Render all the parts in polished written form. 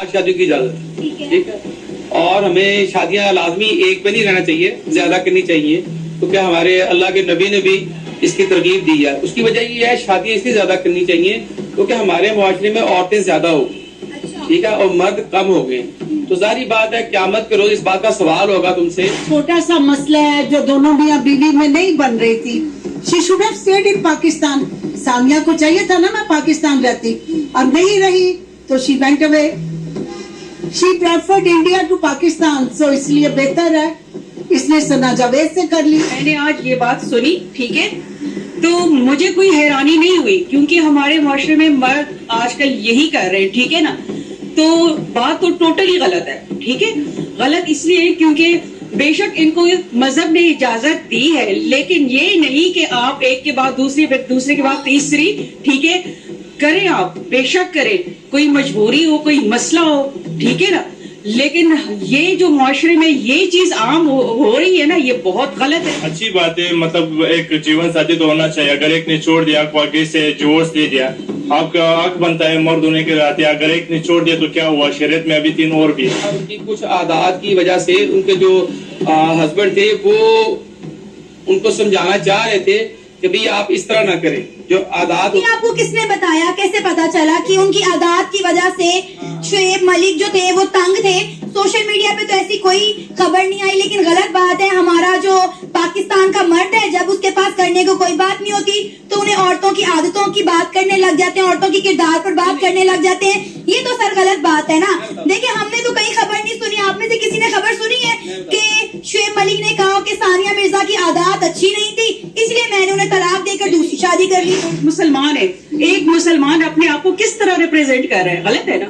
शादी की इजाजत, ठीक है। और हमें शादियां लाजमी एक पे नहीं रहना चाहिए, ज्यादा करनी चाहिए, क्योंकि हमारे अल्लाह के नबी ने भी इसकी तरगीब दी है। उसकी वजह ये है शादियां इसलिए ज्यादा करनी चाहिए क्योंकि हमारे मुआशरे में औरतें ज्यादा हो गई, ठीक है, और मर्द कम हो गए। तो जाहिर बात है क़यामत के रोज इस बात का सवाल होगा तुमसे। छोटा सा मसला है जो दोनों मियां बीवी में नहीं बन रही थी। She should have stayed in Pakistan. Samia को चाहिए था ना मैं पाकिस्तान रहती, अब नहीं रही तो she went away. She preferred India to Pakistan, so इसलिए बेहतर है इसने सना जावेद से कर ली। मैंने आज ये बात सुनी, ठीक है, तो मुझे कोई हैरानी नहीं हुई क्योंकि हमारे माशरे में मर्द आजकल यही कर रहे हैं, ठीक है ना। तो बात तो टोटली गलत है, ठीक है। गलत इसलिए क्योंकि बेशक इनको मजहब ने इजाजत दी है, लेकिन ये नहीं कि आप एक के बाद दूसरी फिर दूसरे के बाद तीसरी, ठीक है, करें आप बेशक करें, कोई मजबूरी हो कोई मसला हो, ठीक है ना। लेकिन ये जो मुआशरे में ये चीज आम हो रही है ना, ये बहुत गलत है। अच्छी बात है, मतलब एक जीवन साथी तो होना चाहिए। अगर एक ने छोड़ दिया, आगे से डिवोर्स दे दिया, आपका हक बनता है मर्द होने के नाते। अगर एक ने छोड़ दिया तो क्या हुआ, शरीयत में अभी 3 और भी है। उनकी कुछ आदात की वजह से उनके जो हस्बैंड थे वो उनको समझाना चाह रहे थे कि भाई आप इस तरह ना करें। जो आदात आपको किसने बताया, कैसे पता चला कि उनकी आदात की वजह से शुएब मलिक जो थे वो तंग थे? सोशल मीडिया पे तो ऐसी कोई खबर नहीं आई, लेकिन गलत बात है। हमारा जो पाकिस्तान का मर्द है, जब उसके पास करने को कोई बात नहीं होती तो उन्हें औरतों की आदतों की बात करने लग जाते हैं, औरतों की किरदार पर बात करने लग जाते हैं। ये तो सर गलत बात है ना। देखिए हमने तो कहीं खबर नहीं सुनी, आप में से किसी ने खबर सुनी है कि शुएब मलिक ने कहा कि सानिया मिर्जा की आदत अच्छी नहीं थी इसलिए मैंने उन्हें तलाक देकर दूसरी शादी कर ली? मुसलमान है, एक मुसलमान अपने आप को किस तरह रिप्रेजेंट कर रहा है, गलत है ना,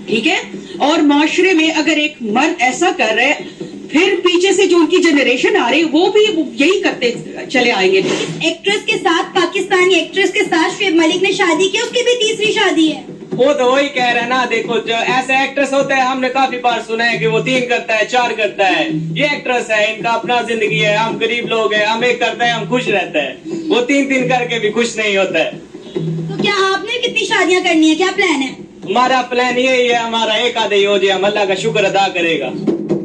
ठीक है। और माशरे में अगर एक मर्द ऐसा कर रहा है, फिर पीछे से जो उनकी जनरेशन आ रही है वो भी यही करते चले आएंगे। एक्ट्रेस के साथ, पाकिस्तानी एक्ट्रेस के साथ शुएब मलिक ने शादी की, उसकी भी तीसरी शादी है। वो तो वही कह रहा है ना। देखो जो ऐसे एक्ट्रेस होते हैं, हमने काफी बार सुना है कि वो 3 करता है 4 करता है। ये एक्ट्रेस है, इनका अपना जिंदगी है, हम गरीब लोग हैं, हम एक करते हैं हम खुश रहते हैं, वो 3 करके भी खुश नहीं होता है। तो क्या आपने कितनी शादियां करनी है, क्या प्लान है? हमारा प्लान यही है, हमारा एक आधा ही हो जाए, हम अल्लाह का शुक्र अदा करेगा।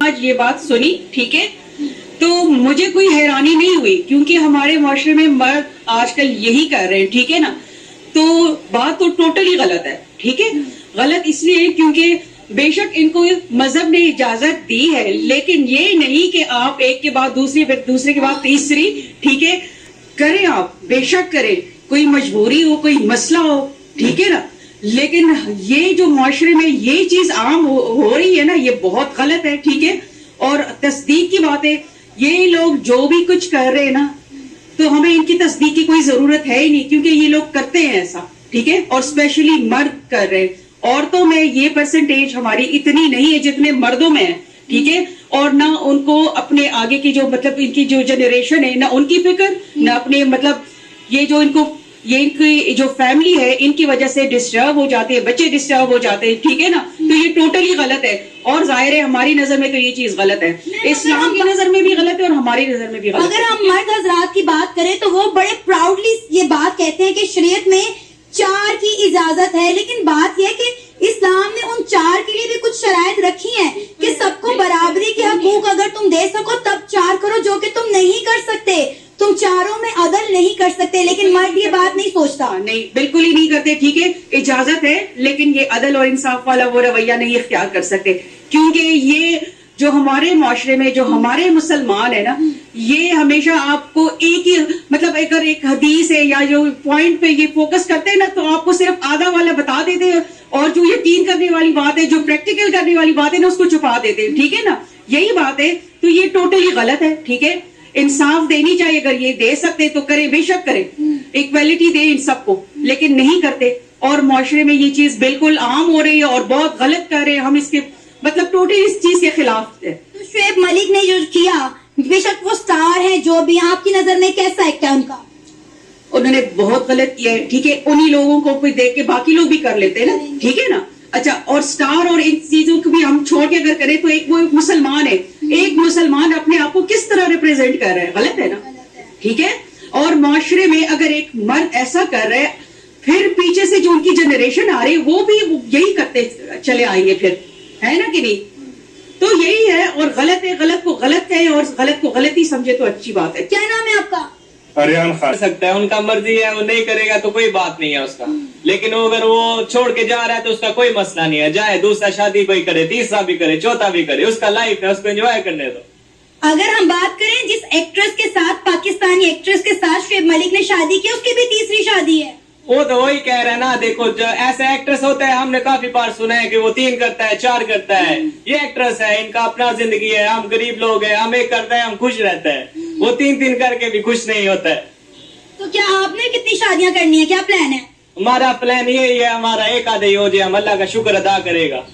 आज ये बात सुनी, ठीक है, तो मुझे कोई हैरानी नहीं हुई क्योंकि हमारे माशरे में मर्द आजकल यही कर रहे हैं, ठीक है ना। तो बात तो टोटली गलत है, ठीक है। गलत इसलिए क्योंकि बेशक इनको मजहब ने इजाजत दी है, लेकिन ये नहीं कि आप एक के बाद दूसरी फिर दूसरे के बाद तीसरी, ठीक है, करें आप बेशक करें, कोई मजबूरी हो कोई मसला हो, ठीक है ना। लेकिन ये जो मुआशरे में ये चीज आम हो रही है ना, ये बहुत गलत है, ठीक है। और तस्दीक की बात है, ये लोग जो भी कुछ कर रहे हैं ना, तो हमें इनकी तस्दीक की कोई जरूरत है ही नहीं क्योंकि ये लोग करते हैं ऐसा, ठीक है। और स्पेशली मर्द कर रहे हैं। औरतों में ये परसेंटेज हमारी इतनी नहीं है जितने मर्दों में है, ठीक है। और ना उनको अपने आगे की जो मतलब इनकी जो जनरेशन है, ना उनकी फिक्र, ना अपने मतलब ये जो इनको ये इनकी जो फैमिली है इनकी वजह से डिस्टर्ब हो जाते हैं, बच्चे डिस्टर्ब हो जाते हैं, ठीक है ना। तो ये टोटली गलत है और जाहिर है हमारी नजर में तो ये चीज गलत है, इस्लाम की नजर में भी गलत है और हमारी नजर में भी गलत है। अगर हम मर्द हजरात की बात करें तो वो बड़े प्राउडली ये बात कहते हैं कि शरीयत में 4 की इजाजत है, लेकिन बात यह है कि इस्लाम ने उन 4 के लिए भी कुछ शराइत रखी हैं कि सबको बराबरी के हकूक अगर तुम दे सको तब 4 करो, जो कि तुम नहीं कर सकते। तुम चारों में अदल नहीं कर सकते, लेकिन मर्द ये बात नहीं सोचता। नहीं, बिल्कुल ही नहीं करते, ठीक है। इजाजत है लेकिन ये अदल और इंसाफ वाला वो रवैया नहीं इख्तियार कर सकते क्योंकि ये जो हमारे माशरे में जो हमारे मुसलमान है ना, ये हमेशा आपको एक ही मतलब अगर एक हदीस है या जो पॉइंट पे ये फोकस करते हैं ना, तो आपको सिर्फ आधा वाला बता देते हैं और जो यकीन करने वाली बात है, जो प्रैक्टिकल करने वाली बात है ना, उसको छुपा देते हैं, ठीक है ना। यही बात है, तो ये टोटली गलत है, ठीक है। इंसाफ देनी चाहिए, अगर ये दे सकते तो करें, बेशक करें, इक्वालिटी दे इन सबको, लेकिन नहीं करते। और माशरे में ये चीज बिल्कुल आम हो रही है और बहुत गलत कर रहे हैं हम, इसके मतलब टोटली इस चीज के खिलाफ है। तो शुएब मलिक ने जो किया, बेशक वो स्टार है जो भी, आपकी नजर में कैसा एक्ट है उनका? उन्होंने बहुत गलत किया है, ठीक है। उन्हीं लोगों को फिर देख के बाकी लोग भी कर लेते हैं ना, ठीक है ना। अच्छा, और स्टार और इन चीजों को भी हम छोड़ के अगर करें तो एक वो एक मुसलमान है, एक मुसलमान अपने आप को किस तरह रिप्रेजेंट कर रहा है, गलत है ना, ठीक है। और माशरे में अगर एक मर्द ऐसा कर रहा है, फिर पीछे से जो उनकी जनरेशन आ रही है वो भी यही करते चले आएंगे फिर, है ना कि नहीं? तो यही है, और गलत है, गलत को गलत है और गलत को गलत ही समझे तो अच्छी बात है। क्या नाम है आपका? अरियान कर खान। सकता है, उनका मर्जी है, वो नहीं करेगा तो कोई बात नहीं है उसका, लेकिन वो अगर वो छोड़ के जा रहा है तो उसका कोई मसला नहीं है, जाए दूसरा शादी कोई करे, तीसरा भी करे, चौथा भी करे, उसका लाइफ है, उसको एंजॉय करने दो। अगर हम बात करें जिस एक्ट्रेस के साथ, पाकिस्तानी एक्ट्रेस के साथ शुएब मलिक ने शादी की, उसकी भी तीसरी शादी है। वो तो वही कह रहा है ना, देखो जो ऐसे एक्ट्रेस होते हैं, हमने काफी बार सुना है कि वो 3 करता है, 4 करता है, ये एक्ट्रेस है, इनका अपना जिंदगी है, हम गरीब लोग हैं, हम एक करते हैं, हम खुश रहते हैं, वो 3 करके भी खुश नहीं होता है। तो क्या आपने कितनी शादियां करनी है, क्या प्लान है? हमारा प्लान यही है, हमारा एक आधे ही हो जाए, हम अल्लाह का शुक्र अदा करेगा।